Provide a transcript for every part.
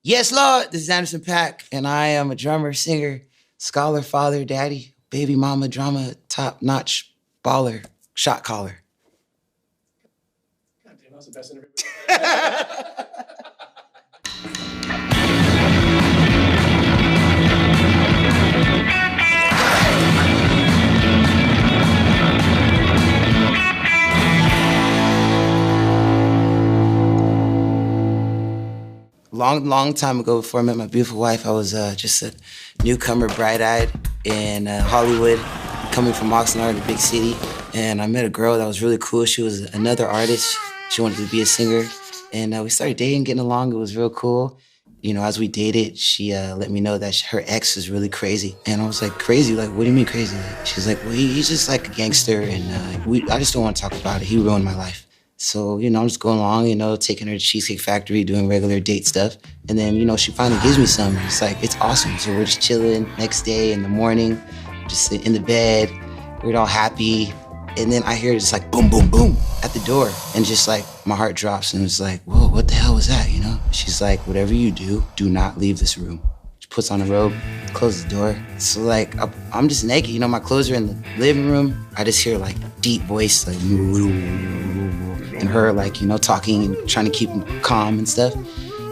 Yes, Lord, this is Anderson Paak, and I am a drummer, singer, scholar, father, daddy, baby mama, drama, top-notch baller, shot caller. God damn, that was the best interview. Long time ago, before I met my beautiful wife, I was just a newcomer, bright-eyed in Hollywood, coming from Oxnard, a big city. And I met a girl that was really cool. She was another artist. She wanted to be a singer. And we started dating, getting along. It was real cool. You know, as we dated, she let me know that her ex is really crazy. And I was like, crazy? Like, what do you mean crazy? She's like, well, he's just like a gangster, and I just don't want to talk about it. He ruined my life. So, you know, I'm just going along, you know, taking her to Cheesecake Factory, doing regular date stuff. And then, you know, she finally gives me some. It's like, it's awesome. So we're just chilling. Next day in the morning, just in the bed. We're all happy. And then I hear just like boom, boom, boom at the door. And just like my heart drops and it's like, whoa, what the hell was that, you know? She's like, whatever you do not leave this room. She puts on a robe, closes the door. So like, I'm just naked, you know, my clothes are in the living room. I just hear like deep voice, like, and her like, you know, talking and trying to keep calm and stuff.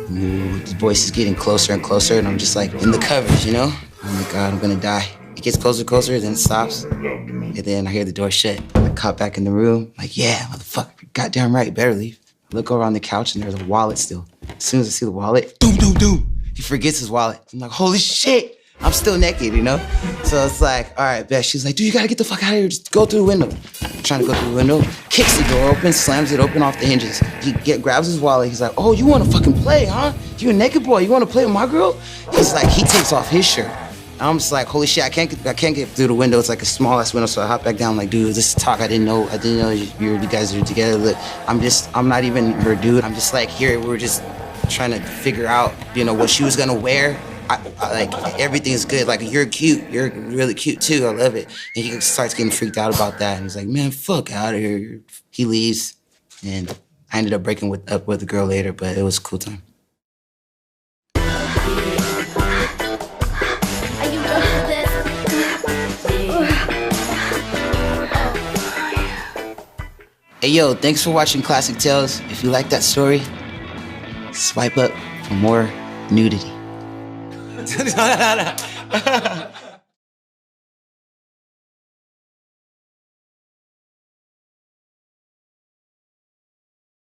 The voice is getting closer and closer and I'm just like in the covers, you know? Oh my God, I'm gonna die. It gets closer and closer, then it stops. And then I hear the door shut. I caught back in the room, like, yeah, motherfucker, goddamn right, better leave. I look over on the couch and there's a wallet still. As soon as I see the wallet, doom, doom, doom. He forgets his wallet. I'm like, holy shit. I'm still naked, you know? So it's like, all right, bet. She's like, dude, you gotta get the fuck out of here. Just go through the window. I'm trying to go through the window, kicks the door open, slams it open off the hinges. He grabs his wallet. He's like, oh, you wanna fucking play, huh? You a naked boy, you wanna play with my girl? He's like, he takes off his shirt. I'm just like, holy shit, I can't get through the window. It's like a small ass window, so I hop back down. I'm like, dude, this is talk. I didn't know you guys are together. Look, I'm not even her dude. I'm just like, here, we're just trying to figure out, you know, what she was gonna wear. I like, everything's good. Like, you're cute. You're really cute too. I love it. And he starts getting freaked out about that. And he's like, man, fuck out of here. He leaves, and I ended up breaking up with the girl later, but it was a cool time. Hey, yo, thanks for watching Classic Tales. If you like that story, swipe up for more nudity.